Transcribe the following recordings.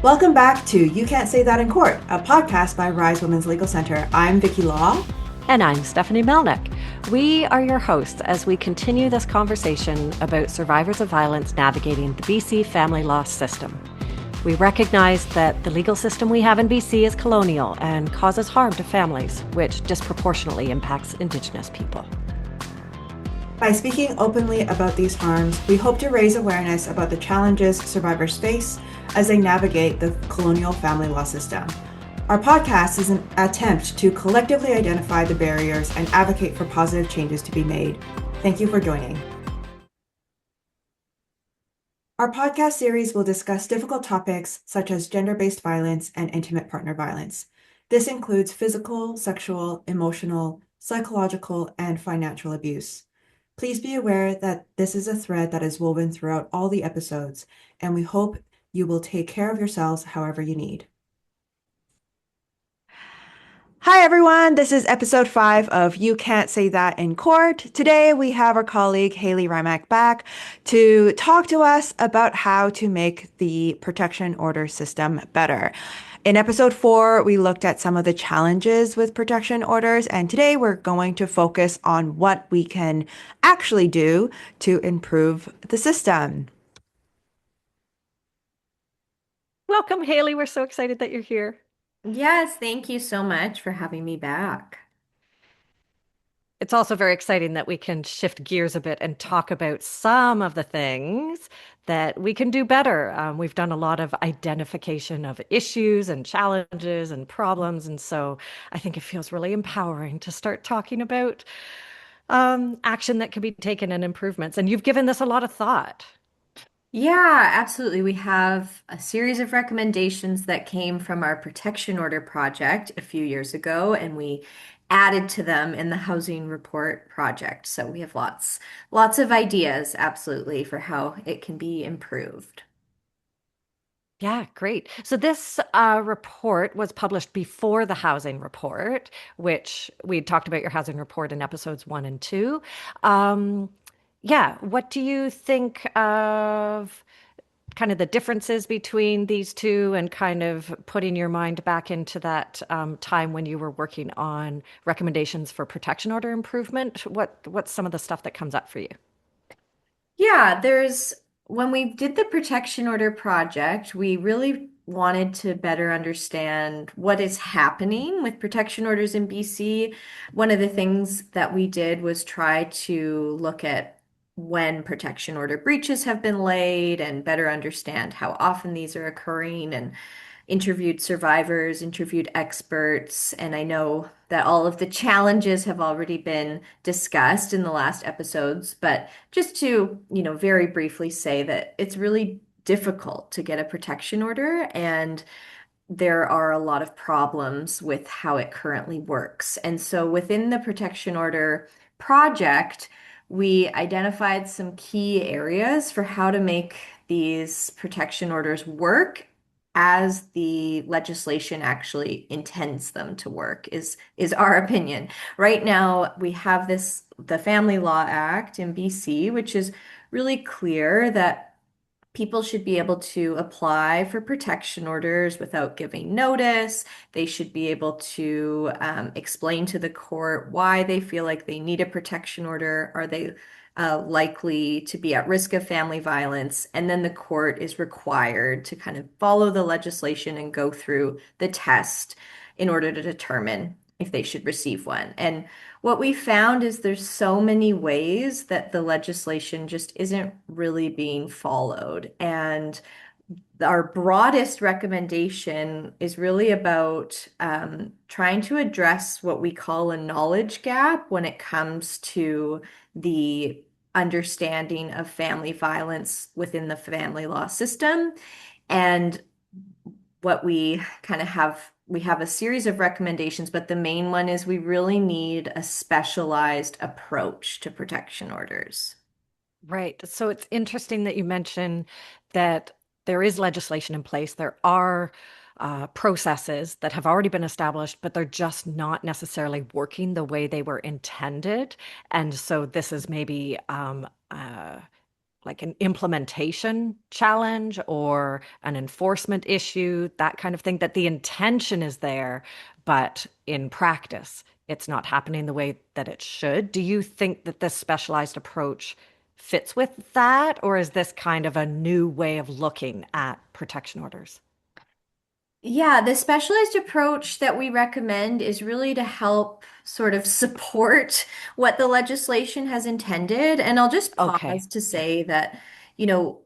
Welcome back to You Can't Say That in Court, a podcast by Rise Women's Legal Center. I'm Vicky Law. And I'm Stephanie Melnick. We are your hosts as we continue this conversation about survivors of violence navigating the BC family law system. We recognize that the legal system we have in BC is colonial and causes harm to families, which disproportionately impacts Indigenous people. By speaking openly about these harms, we hope to raise awareness about the challenges survivors face as they navigate the colonial family law system. Our podcast is an attempt to collectively identify the barriers and advocate for positive changes to be made. Thank you for joining. Our podcast series will discuss difficult topics such as gender-based violence and intimate partner violence. This includes physical, sexual, emotional, psychological, and financial abuse. Please be aware that this is a thread that is woven throughout all the episodes, and we hope you will take care of yourselves however you need. Hi, everyone. This is episode 5 of You Can't Say That in Court. Today, we have our colleague Haley Rimac back to talk to us about how to make the protection order system better. In episode 4, we looked at some of the challenges with protection orders, and today we're going to focus on what we can actually do to improve the system. Welcome, Haley. We're so excited that you're here. Yes, thank you so much for having me back. It's also very exciting that we can shift gears a bit and talk about some of the things that we can do better. We've done a lot of identification of issues and challenges and problems. And so I think it feels really empowering to start talking about action that can be taken and improvements. And you've given this a lot of thought. Yeah, absolutely. We have a series of recommendations that came from our protection order project a few years ago, and we added to them in the housing report project. So we have lots of ideas, absolutely, for how it can be improved. Yeah, great. So this report was published before the housing report, which we talked about your housing report in episodes 1 and 2. Yeah, what do you think of kind of the differences between these two and kind of putting your mind back into that time when you were working on recommendations for protection order improvement? What's some of the stuff that comes up for you? Yeah, when we did the protection order project, we really wanted to better understand what is happening with protection orders in BC. One of the things that we did was try to look at when protection order breaches have been laid and better understand how often these are occurring and interviewed survivors, interviewed experts, and I know that all of the challenges have already been discussed in the last episodes, but just to, very briefly say that it's really difficult to get a protection order and there are a lot of problems with how it currently works. And so within the protection order project, we identified some key areas for how to make these protection orders work as the legislation actually intends them to work is our opinion. Right now, we have the Family Law Act in BC, which is really clear that people should be able to apply for protection orders without giving notice. They should be able to explain to the court why they feel like they need a protection order. Are they likely to be at risk of family violence? And then the court is required to kind of follow the legislation and go through the test in order to determine if they should receive one. And what we found is there's so many ways that the legislation just isn't really being followed. And our broadest recommendation is really about trying to address what we call a knowledge gap when it comes to the understanding of family violence within the family law system. And what we kind of have we have a series of recommendations, but the main one is we really need a specialized approach to protection orders. Right. So it's interesting that you mention that there is legislation in place. There are processes that have already been established, but they're just not necessarily working the way they were intended. And so this is maybe like an implementation challenge or an enforcement issue, that kind of thing, that the intention is there, but in practice, it's not happening the way that it should. Do you think that this specialized approach fits with that, or is this kind of a new way of looking at protection orders? Yeah, the specialized approach that we recommend is really to help sort of support what the legislation has intended. And I'll just Okay. pause to Yeah. say that, you know,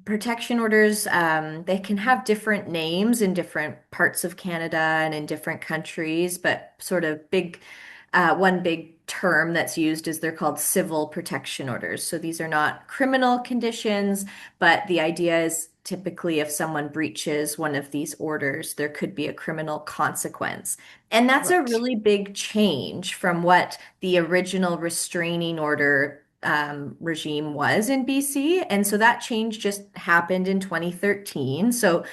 protection orders, they can have different names in different parts of Canada and in different countries, but sort of one big term that's used is they're called civil protection orders. So these are not criminal conditions, but the idea is typically if someone breaches one of these orders, there could be a criminal consequence. And that's a Right. really big change from what the original restraining order regime was in BC. And so that change just happened in 2013. So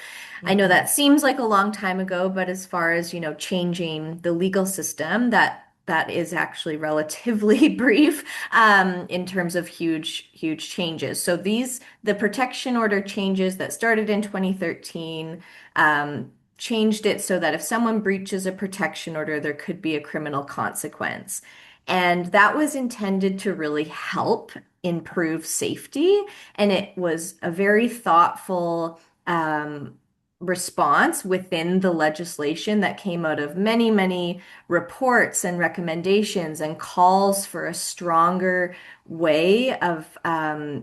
I know Hmm. that seems like a long time ago, but as far as, changing the legal system, that is actually relatively brief in terms of huge changes. So the protection order changes that started in 2013 changed it so that if someone breaches a protection order, there could be a criminal consequence. And that was intended to really help improve safety. And it was a very thoughtful response within the legislation that came out of many reports and recommendations and calls for a stronger way of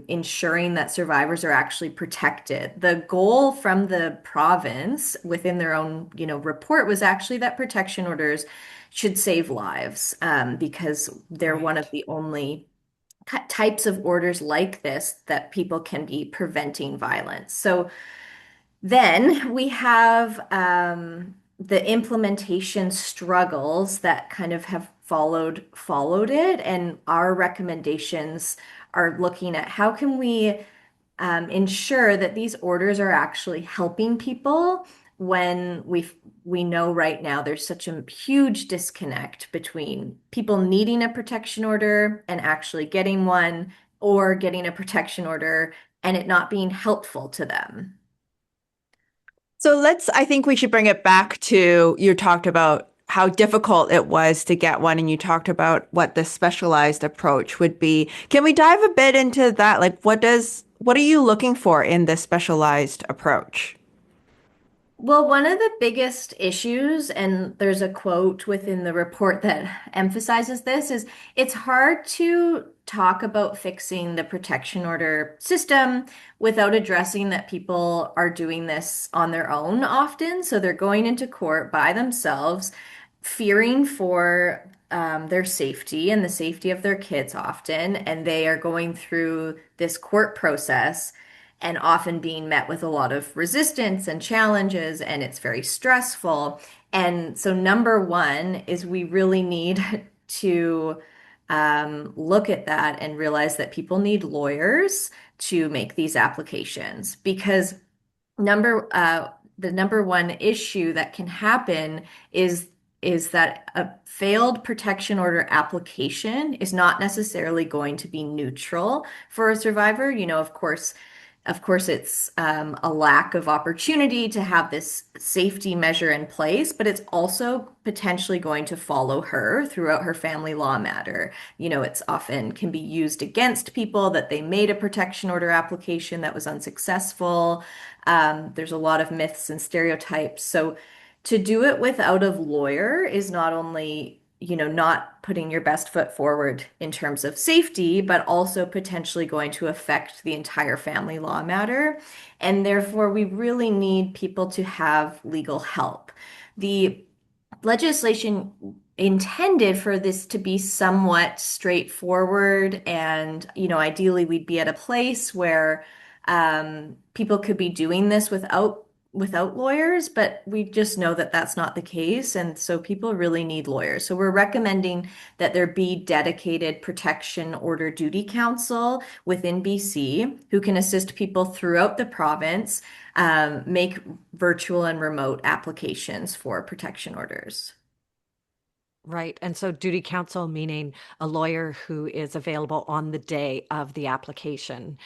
ensuring that survivors are actually protected. The goal from the province within their own, report was actually that protection orders should save lives because they're one of Right. the only types of orders like this that people can be preventing violence. So then we have the implementation struggles that kind of have followed it, and our recommendations are looking at how can we ensure that these orders are actually helping people when we know right now there's such a huge disconnect between people needing a protection order and actually getting one, or getting a protection order and it not being helpful to them. So I think we should bring it back to you talked about how difficult it was to get one, and you talked about what the specialized approach would be. Can we dive a bit into that? Like, what are you looking for in this specialized approach? Well, one of the biggest issues, and there's a quote within the report that emphasizes this, is it's hard to talk about fixing the protection order system without addressing that people are doing this on their own often. So they're going into court by themselves, fearing for their safety and the safety of their kids often, and they are going through this court process and often being met with a lot of resistance and challenges, and it's very stressful. And so, number one is we really need to look at that and realize that people need lawyers to make these applications because number the number one issue that can happen is that a failed protection order application is not necessarily going to be neutral for a survivor. Of course, it's a lack of opportunity to have this safety measure in place, but it's also potentially going to follow her throughout her family law matter. It's often can be used against people that they made a protection order application that was unsuccessful. There's a lot of myths and stereotypes. So to do it without a lawyer is not only, not putting your best foot forward in terms of safety, but also potentially going to affect the entire family law matter. And therefore, we really need people to have legal help. The legislation intended for this to be somewhat straightforward, and ideally we'd be at a place where people could be doing this without lawyers, but we just know that that's not the case, and so people really need lawyers. So we're recommending that there be dedicated protection order duty counsel within BC who can assist people throughout the province make virtual and remote applications for protection orders. Right. And so duty counsel meaning a lawyer who is available on the day of the application.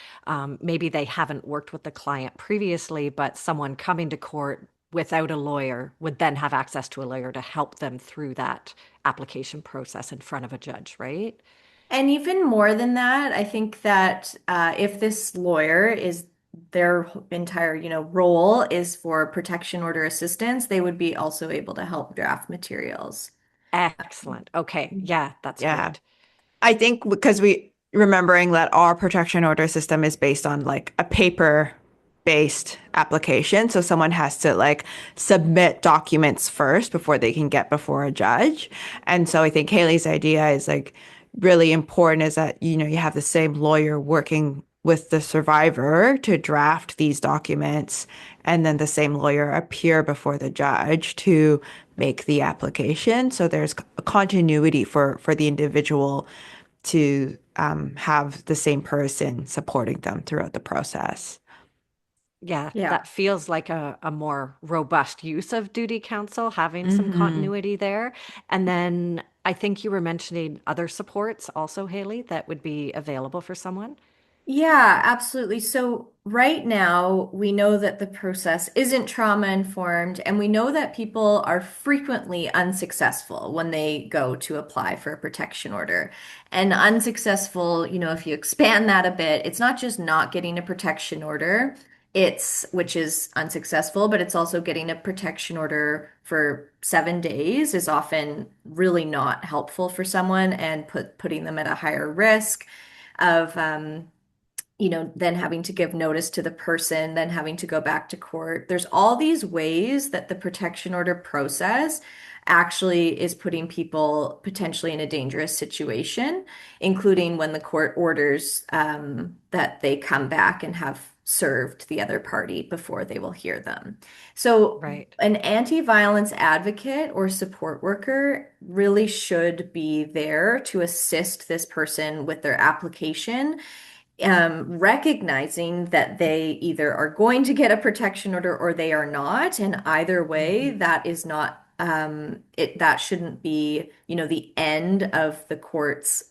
Maybe they haven't worked with the client previously, but someone coming to court without a lawyer would then have access to a lawyer to help them through that application process in front of a judge, right? And even more than that, I think that if this lawyer is their entire, role is for protection order assistance, they would be also able to help draft materials. Excellent. Okay. Yeah, that's Yeah. great. I think because we remembering that our protection order system is based on like a paper based application. So someone has to like submit documents first before they can get before a judge. And so I think Haley's idea is like really important is that, you have the same lawyer working with the survivor to draft these documents and then the same lawyer appear before the judge to make the application. So there's a continuity for the individual to have the same person supporting them throughout the process. Yeah, Yeah. that feels like a more robust use of duty counsel, having some Hmm. continuity there. And then I think you were mentioning other supports also, Haley, that would be available for someone. Yeah, absolutely. So right now, we know that the process isn't trauma informed, and we know that people are frequently unsuccessful when they go to apply for a protection order. And unsuccessful, if you expand that a bit, it's not just not getting a protection order, which is unsuccessful, but it's also getting a protection order for 7 days is often really not helpful for someone and putting them at a higher risk of then having to give notice to the person, then having to go back to court. There's all these ways that the protection order process actually is putting people potentially in a dangerous situation, including when the court orders that they come back and have served the other party before they will hear them. So, Right. an anti-violence advocate or support worker really should be there to assist this person with their application, recognizing that they either are going to get a protection order or they are not. And either way, Mhm. that is not, that shouldn't be, the end of the court's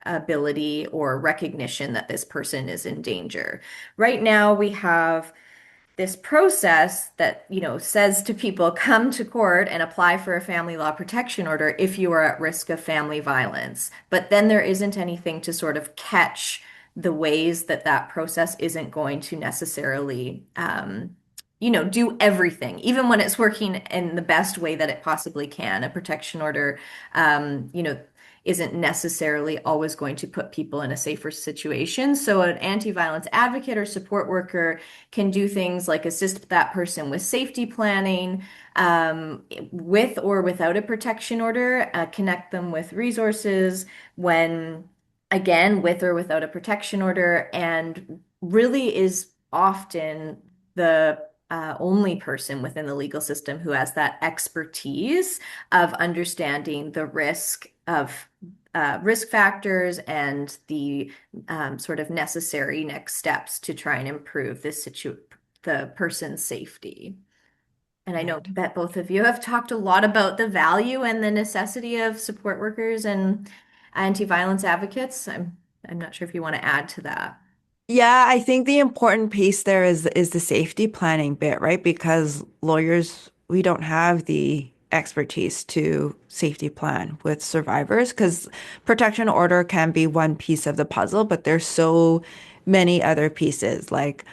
ability or recognition that this person is in danger. Right now, we have this process that, says to people, come to court and apply for a family law protection order if you are at risk of family violence. But then there isn't anything to sort of catch the ways that that process isn't going to necessarily, do everything, even when it's working in the best way that it possibly can. A protection order, isn't necessarily always going to put people in a safer situation. So, an anti-violence advocate or support worker can do things like assist that person with safety planning, with or without a protection order, connect them with resources when, again, with or without a protection order, and really is often the only person within the legal system who has that expertise of understanding the risk factors and the sort of necessary next steps to try and improve the person's safety. And I know Right. that both of you have talked a lot about the value and the necessity of support workers and anti-violence advocates. I'm not sure if you want to add to that. Yeah, I think the important piece there is the safety planning bit, right? Because lawyers, we don't have the expertise to safety plan with survivors because protection order can be one piece of the puzzle, but there's so many other pieces. Like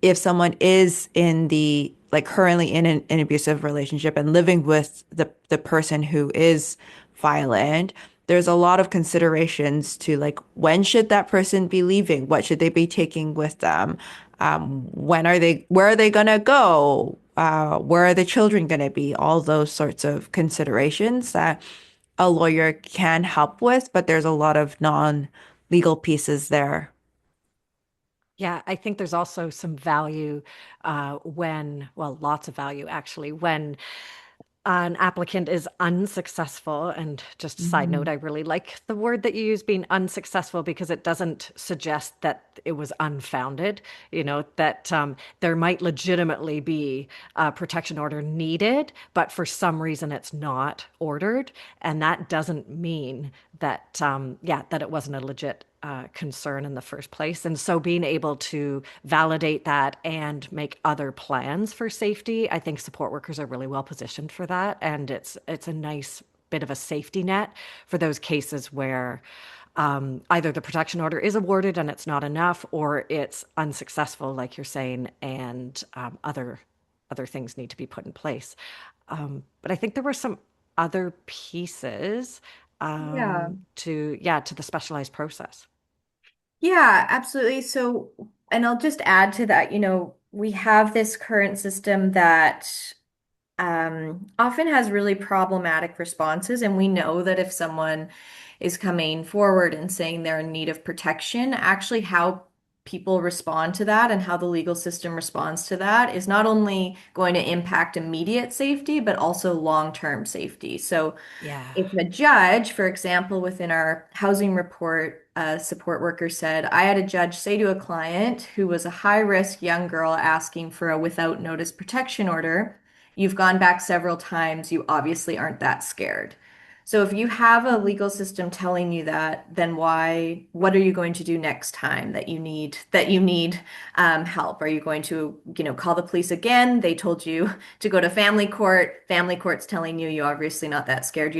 if someone is in the like currently in an abusive relationship and living with the person who is violent, there's a lot of considerations to like when should that person be leaving? What should they be taking with them? Where are they gonna go? Where are the children gonna be? All those sorts of considerations that a lawyer can help with, but there's a lot of non-legal pieces there. Yeah, I think there's also some value lots of value actually, when an applicant is unsuccessful, and just a side note, Mhm. I really like the word that you use, being unsuccessful, because it doesn't suggest that it was unfounded, that there might legitimately be a protection order needed, but for some reason it's not ordered. And that doesn't mean that, yeah, that it wasn't a legit concern in the first place. And so being able to validate that and make other plans for safety, I think support workers are really well positioned for that. And it's a nice bit of a safety net for those cases where either the protection order is awarded and it's not enough, or it's unsuccessful, like you're saying, and other things need to be put in place. But I think there were some other pieces Yeah. to the specialized process. Yeah, absolutely. So, and I'll just add to that, we have this current system that often has really problematic responses. And we know that if someone is coming forward and saying they're in need of protection, actually how people respond to that and how the legal system responds to that is not only going to impact immediate safety, but also long-term safety. So, Yeah. if a judge, for example, within our housing report, a support worker said, I had a judge say to a client who was a high-risk young girl asking for a without notice protection order, you've gone back several times, you obviously aren't that scared. So if you have a legal system telling you that, then what are you going to do next time that you need help? Are you going to, call the police again? They told you to go to family court. Family court's telling you you're obviously not that scared.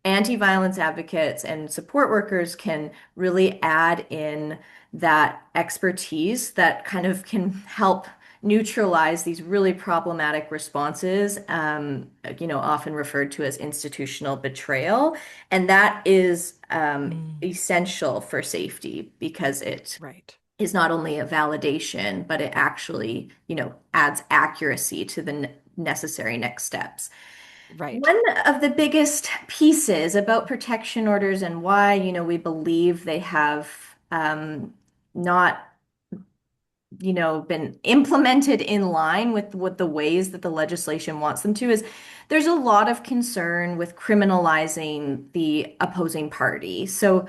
Anti-violence advocates and support workers can really add in that expertise that kind of can help neutralize these really problematic responses, often referred to as institutional betrayal. And that is Mm, essential for safety because it right. is not only a validation, but it actually, adds accuracy to the necessary next steps. Right. One of the biggest pieces about protection orders and why, we believe they have not, been implemented in line with what the ways that the legislation wants them to is there's a lot of concern with criminalizing the opposing party. So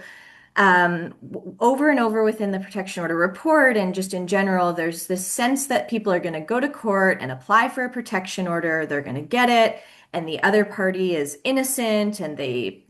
over and over within the protection order report and just in general, there's this sense that people are going to go to court and apply for a protection order, they're going to get it, and the other party is innocent and the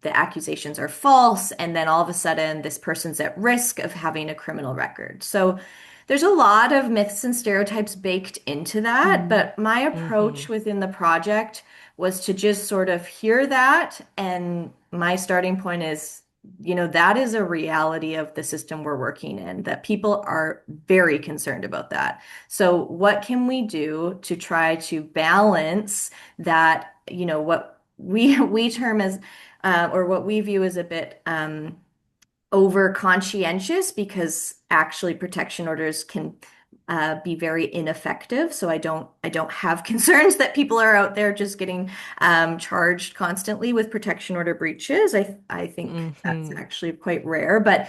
accusations are false, and then all of a sudden this person's at risk of having a criminal record. So there's a lot of myths and stereotypes baked into that, Mhm. but my Mm-hmm. approach within the project was to just sort of hear that. And my starting point is, that is a reality of the system we're working in, that people are very concerned about that. So, what can we do to try to balance that, what we term as, or what we view as a bit over conscientious because actually protection orders can be very ineffective. So I don't have concerns that people are out there just getting charged constantly with protection order breaches. I think that's Mm-hmm. actually quite rare. But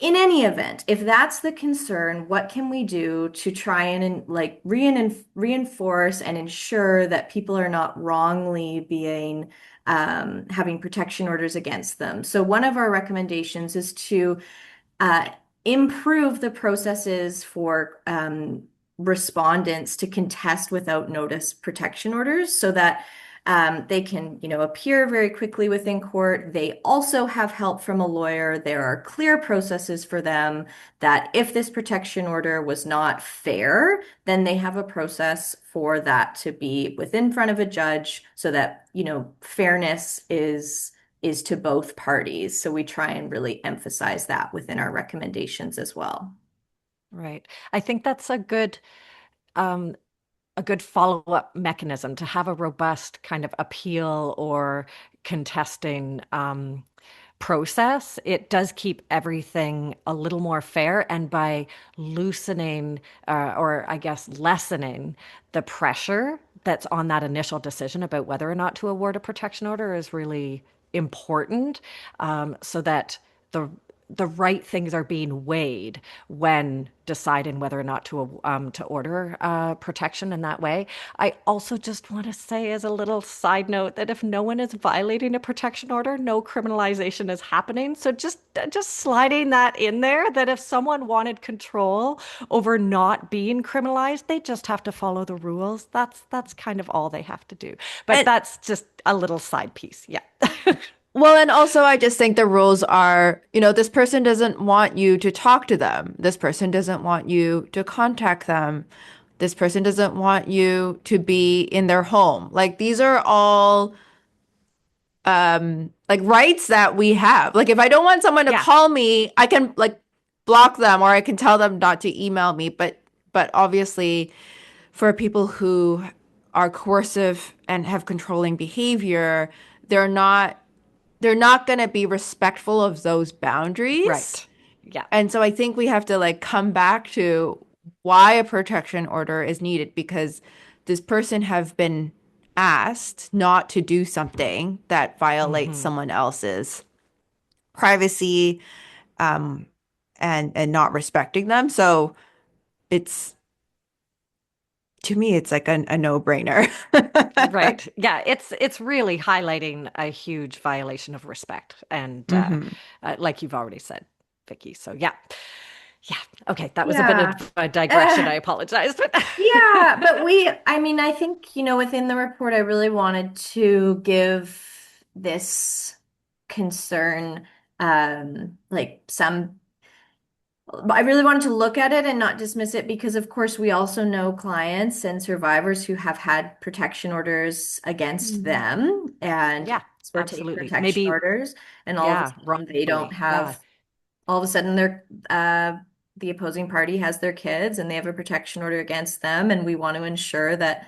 in any event, if that's the concern, what can we do to try and like reinforce and ensure that people are not wrongly being having protection orders against them? So one of our recommendations is to uh, improve the processes for respondents to contest without notice protection orders so that they can, appear very quickly within court. They also have help from a lawyer. There are clear processes for them that if this protection order was not fair, then they have a process for that to be within front of a judge so that, fairness is to both parties. So we try and really emphasize that within our recommendations as well. Right. I think that's um, a good follow-up mechanism to have a robust kind of appeal or contesting process. It does keep everything a little more fair, and by loosening or I guess lessening the pressure that's on that initial decision about whether or not to award a protection order is really important, so that the the right things are being weighed when deciding whether or not to order protection in that way. I also just want to say, as a little side note, that if no one is violating a protection order, no criminalization is happening. So just sliding that in there, that if someone wanted control over not being criminalized, they just have to follow the rules. That's kind of all they have to do. But And that's just a little side piece. Yeah. well, and also I just think the rules are, this person doesn't want you to talk to them. This person doesn't want you to contact them. This person doesn't want you to be in their home. Like these are all like rights that we have. Like if I don't want someone to Yeah. call me, I can like block them or I can tell them not to email me. But obviously for people who are coercive and have controlling behavior, they're not they're not going to be respectful of those boundaries. Right. Yeah. And so I think we have to like come back to why a protection order is needed because this person have been asked not to do something that violates Hmm. someone else's privacy um and not respecting them. So it's to me it's like a no-brainer. Right. Yeah. It's really highlighting a huge violation of respect, and Hmm. like you've already said, Vicky. So yeah. Yeah. Okay. That was a bit Yeah. of a digression. Uh, I apologize. yeah, but I mean, I think, within the report, I really wanted to give this concern, like I really wanted to look at it and not dismiss it because, of course, we also know clients and survivors who have had protection orders against Mhm. them and Yeah, or take absolutely. protection Maybe, orders, and all of a yeah, sudden they don't wrongfully. Yeah. have all of a sudden they're the opposing party has their kids and they have a protection order against them, and we want to ensure that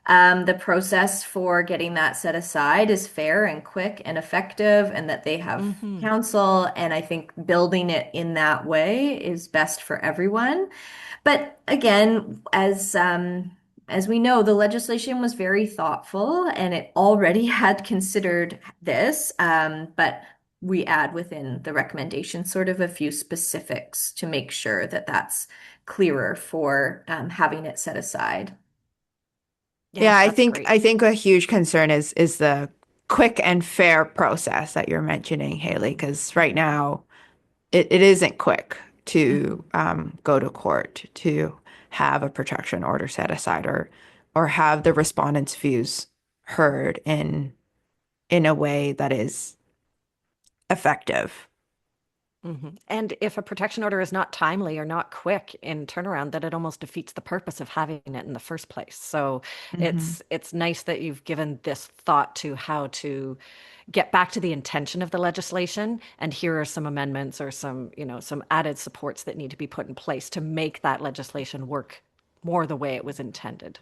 the process for getting that set aside is fair and quick and effective, and that they have Hmm. counsel. And I think building it in that way is best for everyone. But again, as we know, the legislation was very thoughtful and it already had considered this, but we add within the recommendation sort of a few specifics to make sure that that's clearer for having it set aside. Yeah, Yeah, I that's think great. I think a huge concern is the quick and fair process that you're mentioning, Haley, Hmm. because right now it isn't quick to Mhm. go to court to have a protection order set aside or have the respondents' views heard in a way that is effective. And if a protection order is not timely or not quick in turnaround, then it almost defeats the purpose of having it in the first place. So Hmm. it's nice that you've given this thought to how to get back to the intention of the legislation. And here are some amendments or some added supports that need to be put in place to make that legislation work more the way it was intended.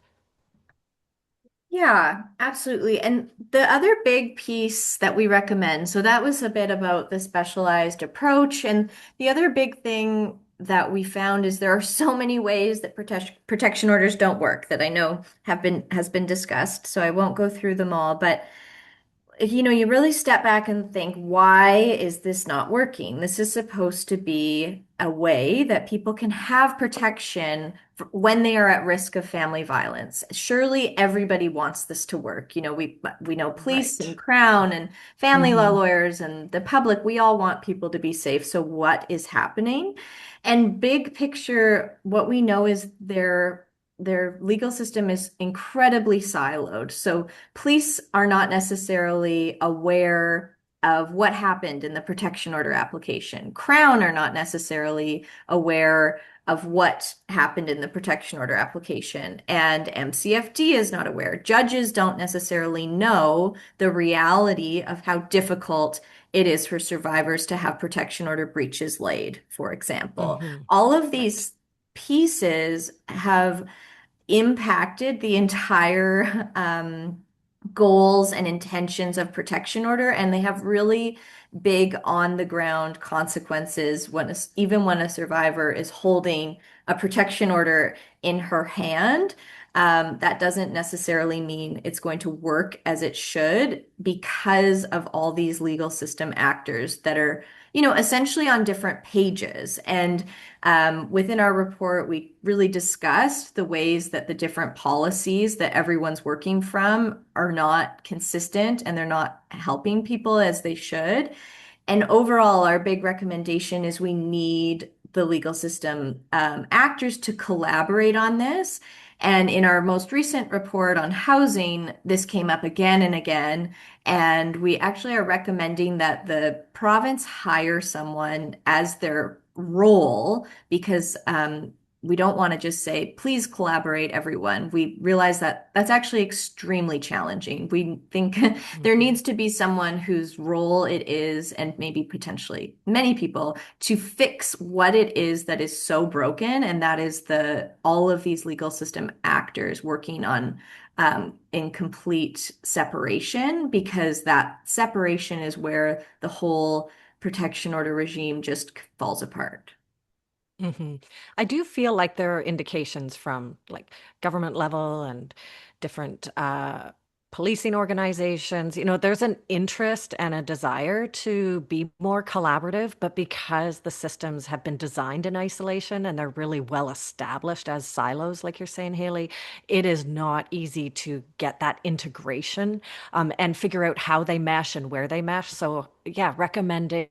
Yeah, absolutely. And the other big piece that we recommend, so that was a bit about the specialized approach. And the other big thing that we found is there are so many ways that protection orders don't work that I know has been discussed. So I won't go through them all, but you really step back and think, why is this not working? This is supposed to be a way that people can have protection when they are at risk of family violence. Surely everybody wants this to work. We know police and Right. Crown and family law Hmm. lawyers and the public, we all want people to be safe. So what is happening? And big picture, what we know is their legal system is incredibly siloed. So police are not necessarily aware of what happened in the protection order application. Crown are not necessarily aware of what happened in the protection order application. And MCFD is not aware. Judges don't necessarily know the reality of how difficult it is for survivors to have protection order breaches laid, for example. Hmm. All of Right. these pieces have impacted the entire goals and intentions of protection order, and they have really big on the ground consequences even when a survivor is holding a protection order in her hand. That doesn't necessarily mean it's going to work as it should because of all these legal system actors that are essentially on different pages. And within our report, we really discussed the ways that the different policies that everyone's working from are not consistent and they're not helping people as they should. And overall, our big recommendation is we need the legal system actors to collaborate on this. And in our most recent report on housing, this came up again and again. And we actually are recommending that the province hire someone as their role because we don't want to just say, please collaborate, everyone. We realize that that's actually extremely challenging. We think there Mhm. needs to be someone whose role it is, and maybe potentially many people, to fix what it is that is so broken, and that is the all of these legal system actors working on in complete separation, because that separation is where the whole protection order regime just falls apart. hmm I do feel like there are indications from like government level and different policing organizations. There's an interest and a desire to be more collaborative, but because the systems have been designed in isolation and they're really well established as silos, like you're saying, Haley, it is not easy to get that integration and figure out how they mesh and where they mesh. So, yeah, recommending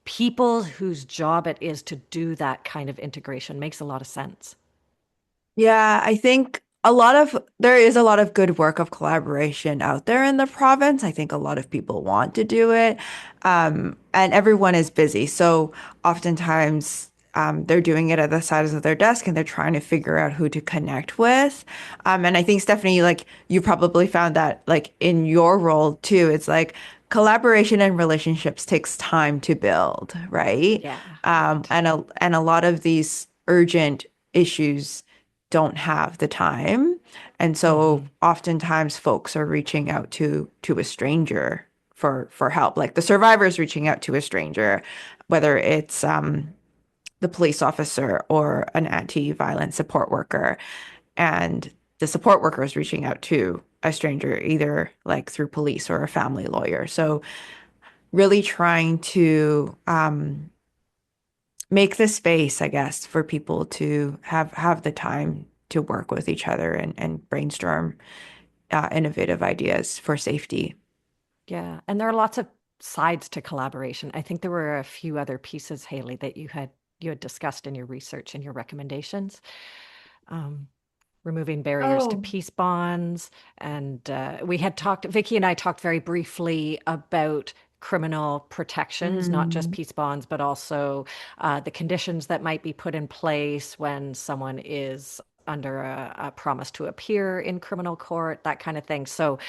people whose job it is to do that kind of integration makes a lot of sense. Yeah, I think there is a lot of good work of collaboration out there in the province. I think a lot of people want to do it. And everyone is busy. So oftentimes they're doing it at the sides of their desk and they're trying to figure out who to connect with. And I think Stephanie, like you probably found that like in your role too, it's like collaboration and relationships takes time to build, right? Yeah, right. And a lot of these urgent issues don't have the time. And so hmm oftentimes folks are reaching out to a stranger for help. Like the survivor is reaching out to a stranger, whether it's the police officer or an anti-violence support worker. And the support worker is reaching out to a stranger, either like through police or a family lawyer. So really trying to make the space, I guess, for people to have the time to work with each other and brainstorm innovative ideas for safety. Yeah, and there are lots of sides to collaboration. I think there were a few other pieces, Haley, that you had discussed in your research and your recommendations. Um, Removing barriers to Oh, peace bonds. And we had talked, Vicky and I talked very briefly about criminal protections, not just Mm. peace bonds, but also the conditions that might be put in place when someone is under a promise to appear in criminal court, that kind of thing. So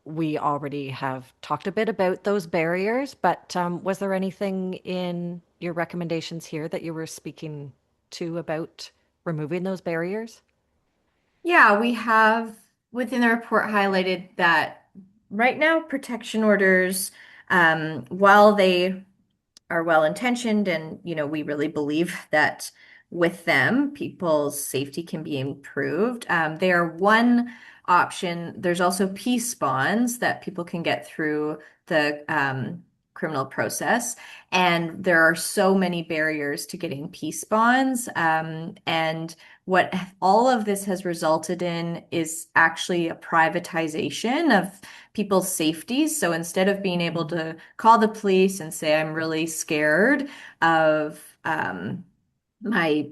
we already have talked a bit about those barriers, but was there anything in your recommendations here that you were speaking to about removing those barriers? yeah, we have within the report highlighted that right now protection orders, while they are well intentioned, and we really believe that with them people's safety can be improved. They are one option. There's also peace bonds that people can get through the criminal process, and there are so many barriers to getting peace bonds. And what all of this has resulted in is actually a privatization of people's safety. So instead of being able Mhm. to call the police and say, I'm really scared of my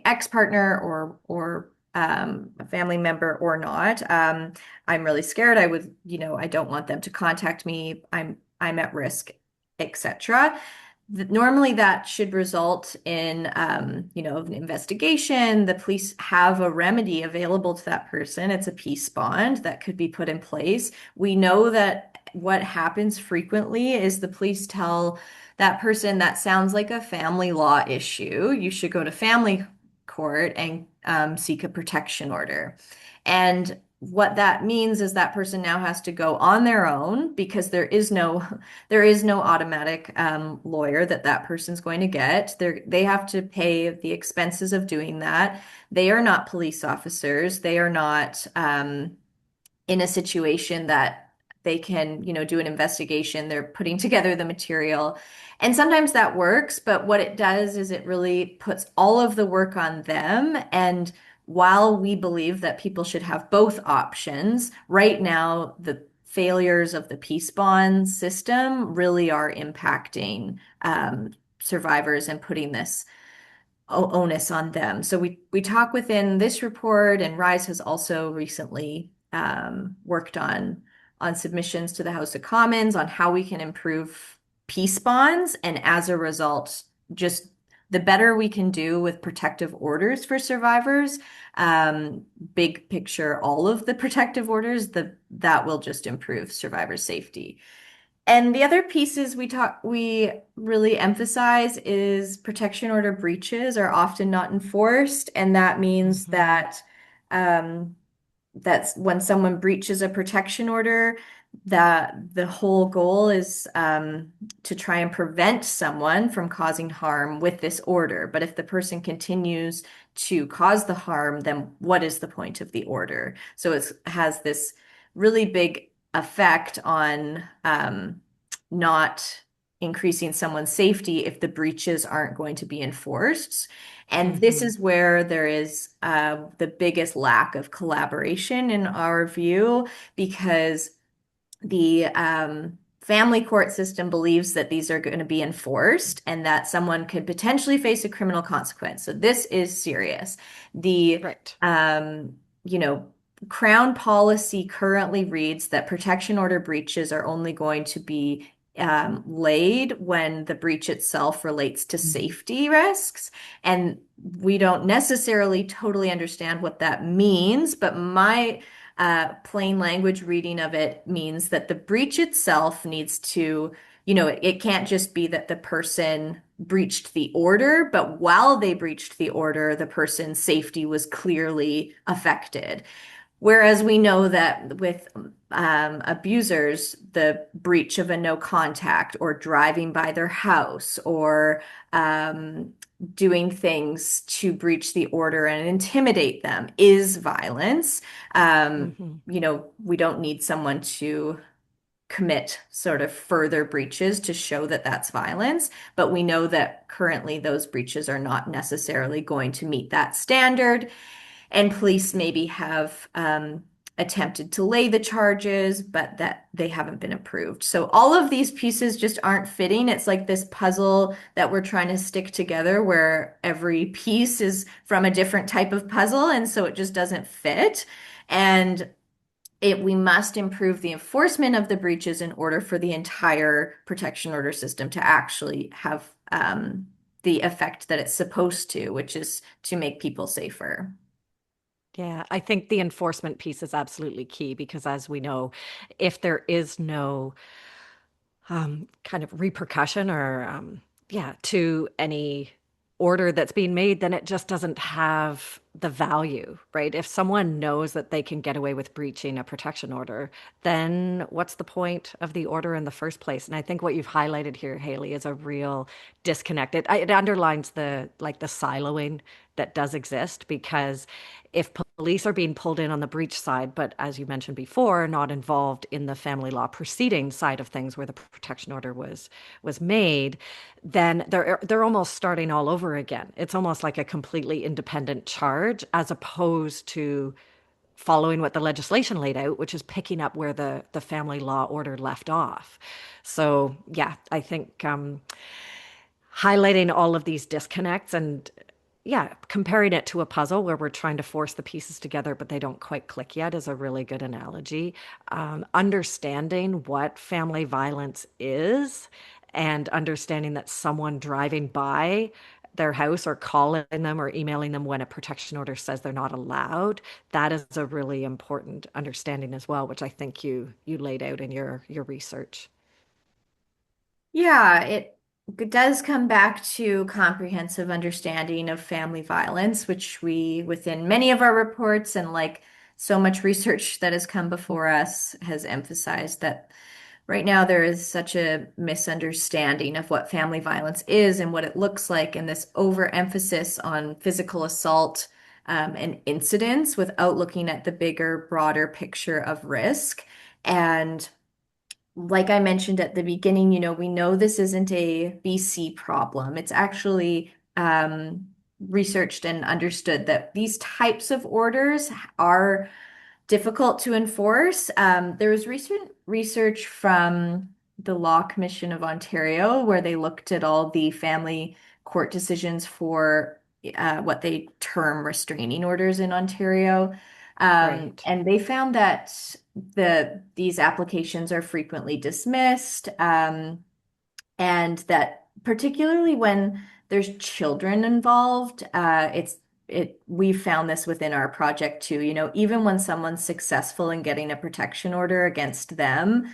ex-partner or a family member or not, I'm really scared. I don't want them to contact me. I'm at risk, etc. Normally, that should result in, an investigation. The police have a remedy available to that person. It's a peace bond that could be put in place. We know that what happens frequently is the police tell that person that sounds like a family law issue. You should go to family court and seek a protection order. And what that means is that person now has to go on their own, because there is no automatic lawyer that person's going to get. They have to pay the expenses of doing that. They are not police officers. They are not in a situation that they can, do an investigation. They're putting together the material. And sometimes that works, but what it does is it really puts all of the work on them. And while we believe that people should have both options, right now the failures of the peace bond system really are impacting survivors and putting this onus on them. So we talk within this report, and Rise has also recently worked on submissions to the House of Commons on how we can improve peace bonds, and as a result, just the better we can do with protective orders for survivors, um, big picture, all of the protective orders, that will just improve survivor safety. And the other pieces we really emphasize is protection order breaches are often not enforced, and that means Hmm. that um, that's when someone breaches a protection order, that the whole goal is to try and prevent someone from causing harm with this order. But if the person continues to cause the harm, then what is the point of the order? So it has this really big effect on not increasing someone's safety if the breaches aren't going to be enforced. And this Hmm. is where there is the biggest lack of collaboration in our view, because the family court system believes that these are going to be enforced and that someone could potentially face a criminal consequence. So this is serious. The Right. um, you know, Crown policy currently reads that protection order breaches are only going to be laid when the breach itself relates to safety risks. And we don't necessarily totally understand what that means, but my plain language reading of it means that the breach itself needs to, it can't just be that the person breached the order, but while they breached the order, the person's safety was clearly affected. Whereas we know that with abusers, the breach of a no contact or driving by their house or doing things to breach the order and intimidate them is violence. Hmm. We don't need someone to commit sort of further breaches to show that that's violence, but we know that currently those breaches are not necessarily going to meet that standard. And police maybe have attempted to lay the charges, but that they haven't been approved. So all of these pieces just aren't fitting. It's like this puzzle that we're trying to stick together where every piece is from a different type of puzzle, and so it just doesn't fit. And we must improve the enforcement of the breaches in order for the entire protection order system to actually have the effect that it's supposed to, which is to make people safer. Yeah, I think the enforcement piece is absolutely key because, as we know, if there is no kind of repercussion or yeah, to any order that's being made, then it just doesn't have the value, right? If someone knows that they can get away with breaching a protection order, then what's the point of the order in the first place? And I think what you've highlighted here, Haley, is a real disconnect. It underlines the like the siloing that does exist because if police are being pulled in on the breach side, but as you mentioned before, not involved in the family law proceeding side of things where the protection order was made, then they're almost starting all over again. It's almost like a completely independent charge as opposed to following what the legislation laid out, which is picking up where the family law order left off. So yeah, I think highlighting all of these disconnects and yeah, comparing it to a puzzle where we're trying to force the pieces together, but they don't quite click yet is a really good analogy. Understanding what family violence is and understanding that someone driving by their house or calling them or emailing them when a protection order says they're not allowed, that is a really important understanding as well, which I think you laid out in your research. Yeah, it does come back to comprehensive understanding of family violence, which we, within many of our reports and like so much research that has come before us, has emphasized that right now there is such a misunderstanding of what family violence is and what it looks like, and this overemphasis on physical assault and incidents without looking at the bigger, broader picture of risk. And like I mentioned at the beginning, we know this isn't a BC problem. It's actually researched and understood that these types of orders are difficult to enforce. There was recent research from the Law Commission of Ontario where they looked at all the family court decisions for what they term restraining orders in Ontario. Right. And they found that these applications are frequently dismissed, and that particularly when there's children involved, we found this within our project too. Even when someone's successful in getting a protection order against them,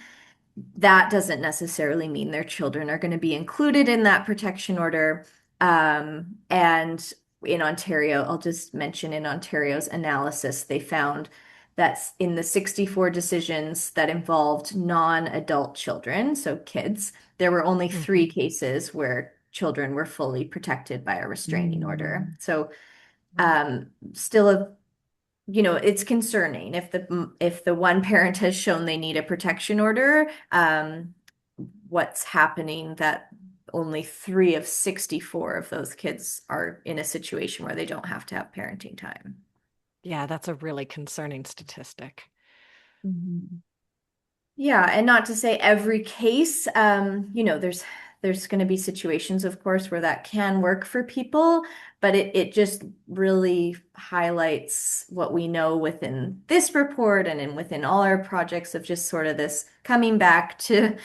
that doesn't necessarily mean their children are going to be included in that protection order. And in Ontario, I'll just mention in Ontario's analysis, they found that in the 64 decisions that involved non-adult children, so kids, there were only three Hmm. cases where children were fully protected by a restraining order. Mm. So still it's concerning if the one parent has shown they need a protection order, what's happening that only 3 of 64 of those kids are in a situation where they don't have to have parenting time. Yeah, that's a really concerning statistic. Mhm. Yeah, and not to say every case, there's going to be situations, of course, where that can work for people, but it just really highlights what we know within this report and within all our projects of just sort of this coming back to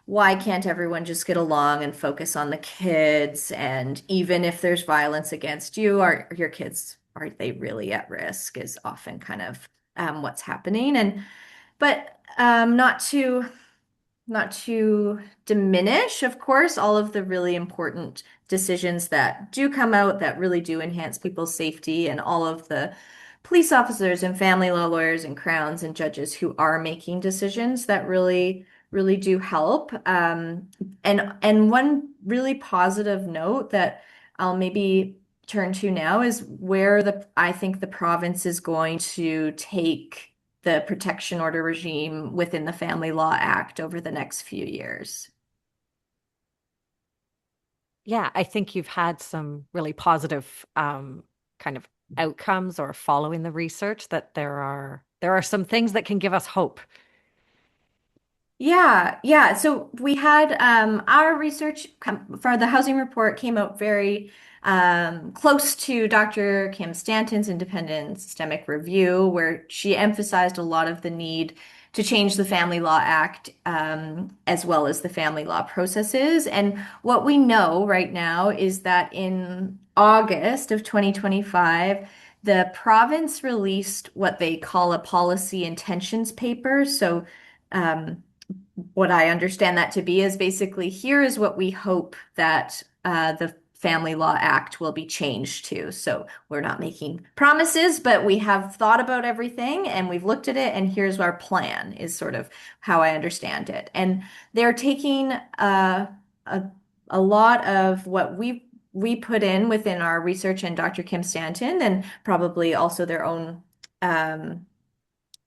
why can't everyone just get along and focus on the kids? And even if there's violence against you, are your kids, are they really at risk? Is often kind of what's happening. But not to diminish, of course, all of the really important decisions that do come out that really do enhance people's safety, and all of the police officers and family law lawyers and crowns and judges who are making decisions that really, really do help. And one really positive note that I'll maybe turn to now is where I think the province is going to take the protection order regime within the Family Law Act over the next few years. Yeah, I think you've had some really positive kind of outcomes or following the research that there are some things that can give us hope. Yeah, yeah. So we had our research for the housing report came out very close to Dr. Kim Stanton's independent systemic review, where she emphasized a lot of the need to change the Family Law Act, as well as the family law processes. And what we know right now is that in August of 2025, the province released what they call a policy intentions paper. So what I understand that to be is basically here is what we hope that the Family Law Act will be changed to. So we're not making promises, but we have thought about everything and we've looked at it, and here's our plan, is sort of how I understand it. And they're taking a, a lot of what we put in within our research and Dr. Kim Stanton, and probably also their own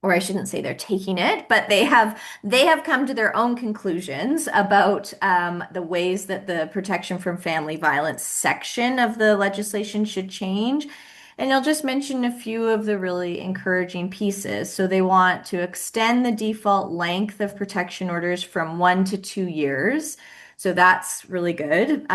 or I shouldn't say they're taking it, but they have come to their own conclusions about the ways that the protection from family violence section of the legislation should change. And I'll just mention a few of the really encouraging pieces. So they want to extend the default length of protection orders from 1 to 2 years. So that's really good.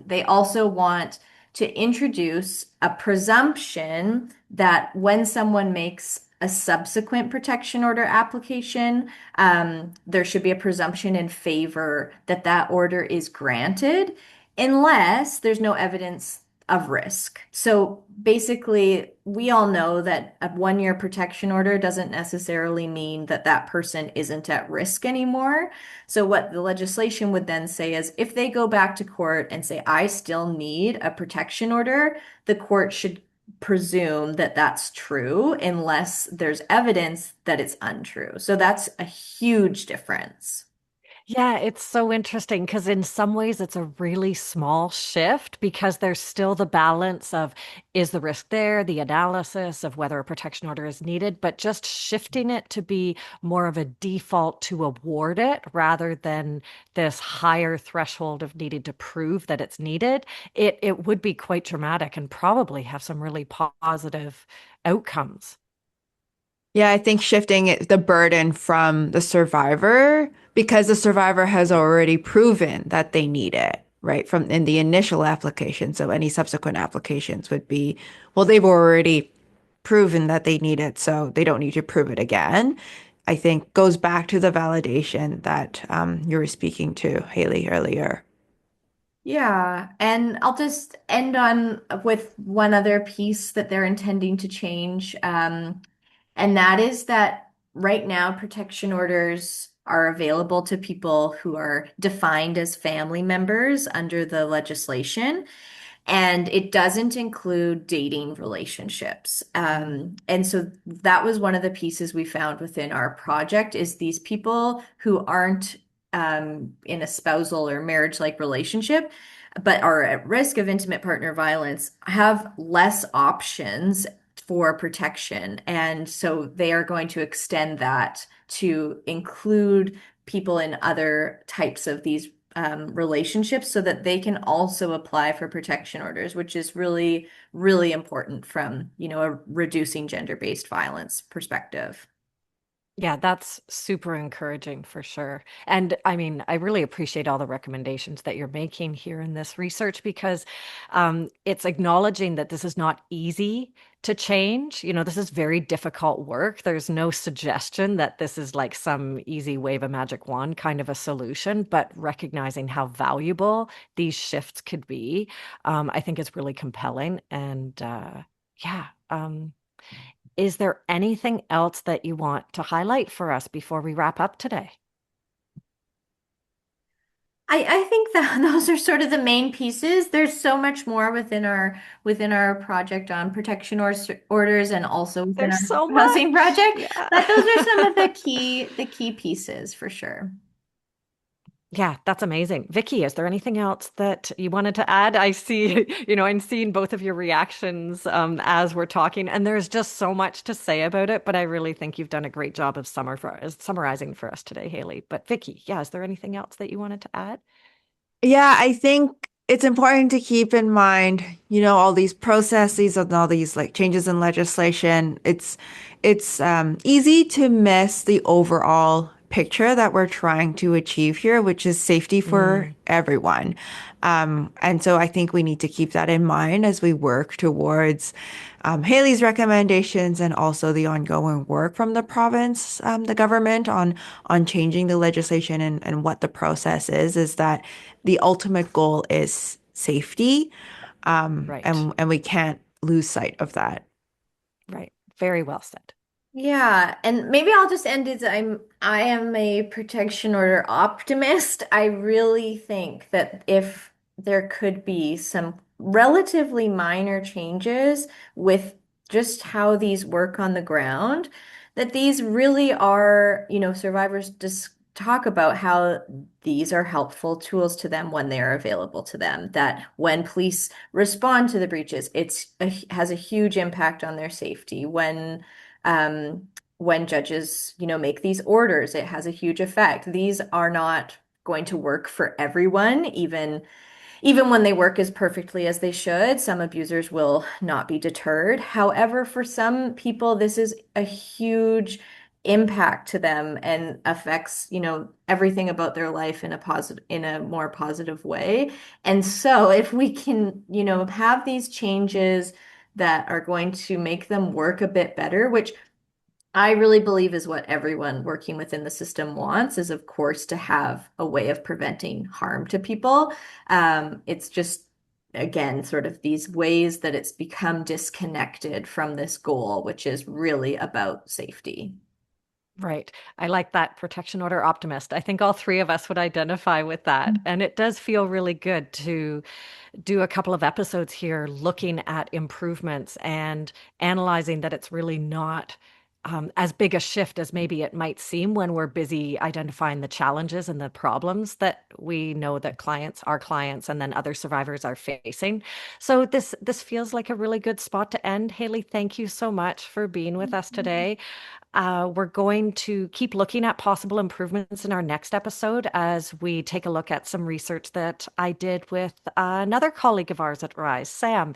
They also want to introduce a presumption that when someone makes a subsequent protection order application, there should be a presumption in favor that that order is granted unless there's no evidence of risk. So basically, we all know that a 1 year protection order doesn't necessarily mean that that person isn't at risk anymore. So what the legislation would then say is if they go back to court and say, I still need a protection order, the court should presume that that's true unless there's evidence that it's untrue. So that's a huge difference. Yeah, it's so interesting because in some ways it's a really small shift because there's still the balance of is the risk there, the analysis of whether a protection order is needed, but just shifting it to be more of a default to award it rather than this higher threshold of needing to prove that it's needed, it would be quite dramatic and probably have some really positive outcomes. Yeah, I think shifting the burden from the survivor because the survivor has already proven that they need it, right? From in the initial application. So any subsequent applications would be, well, they've already proven that they need it, so they don't need to prove it again. I think goes back to the validation that you were speaking to, Haley, earlier. Yeah, and I'll just end on with one other piece that they're intending to change. And that is that right now, protection orders are available to people who are defined as family members under the legislation. And it doesn't include dating relationships. And so that was one of the pieces we found within our project is these people who aren't in a spousal or marriage-like relationship, but are at risk of intimate partner violence, have less options for protection. And so they are going to extend that to include people in other types of these relationships so that they can also apply for protection orders, which is really, really important from, a reducing gender-based violence perspective. Yeah, that's super encouraging for sure. And I mean, I really appreciate all the recommendations that you're making here in this research because it's acknowledging that this is not easy to change. This is very difficult work. There's no suggestion that this is like some easy wave a magic wand kind of a solution, but recognizing how valuable these shifts could be, I think is really compelling. And yeah. Is there anything else that you want to highlight for us before we wrap up today? I think that those are sort of the main pieces. There's so much more within our project on orders and also within There's our so housing much. project, Yeah. but those are some of the key pieces for sure. Yeah, that's amazing. Vicky, is there anything else that you wanted to add? I see, I'm seeing both of your reactions as we're talking, and there's just so much to say about it, but I really think you've done a great job of summarizing for us today, Haley. But Vicky, yeah, is there anything else that you wanted to add? Yeah, I think it's important to keep in mind, all these processes and all these like changes in legislation. It's easy to miss the overall picture that we're trying to achieve here, which is safety for Mm, everyone. And so I think we need to keep that in mind as we work towards Haley's recommendations and also the ongoing work from the province, the government on changing the legislation and what the process is that the ultimate goal is safety. right, And we can't lose sight of that. right. Very well said. Yeah, and maybe I'll just end it. I am a protection order optimist. I really think that if there could be some relatively minor changes with just how these work on the ground, that these really are, survivors just talk about how these are helpful tools to them when they are available to them. That when police respond to the breaches, has a huge impact on their safety. Um, when judges, make these orders, it has a huge effect. These are not going to work for everyone, even when they work as perfectly as they should. Some abusers will not be deterred. However, for some people, this is a huge impact to them and affects, everything about their life in a more positive way. And so if we can, have these changes that are going to make them work a bit better, which I really believe is what everyone working within the system wants, is of course to have a way of preventing harm to people. It's just, again, sort of these ways that it's become disconnected from this goal, which is really about safety. Right. I like that protection order optimist. I think all three of us would identify with that. And it does feel really good to do a couple of episodes here looking at improvements and analyzing that it's really not as big a shift as maybe it might seem when we're busy identifying the challenges and the problems that we know that our clients, and then other survivors are facing. So this feels like a really good spot to end. Haley, thank you so much for being with us today. We're going to keep looking at possible improvements in our next episode as we take a look at some research that I did with another colleague of ours at Rise, Sam.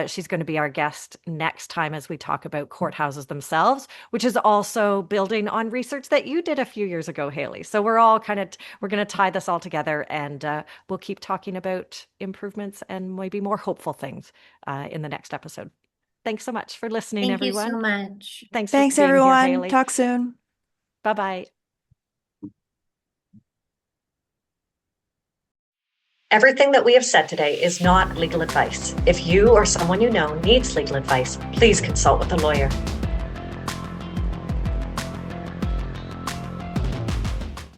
She's going to be our guest next time as we talk about courthouses themselves, which is also building on research that you did a few years ago, Haley. So we're going to tie this all together, and we'll keep talking about improvements and maybe more hopeful things in the next episode. Thanks so much for listening, Thank you so everyone. much. Thanks for Thanks, being here, everyone. Haley. Talk soon. Bye-bye. Everything that we have said today is not legal advice. If you or someone you know needs legal advice, please consult with a lawyer.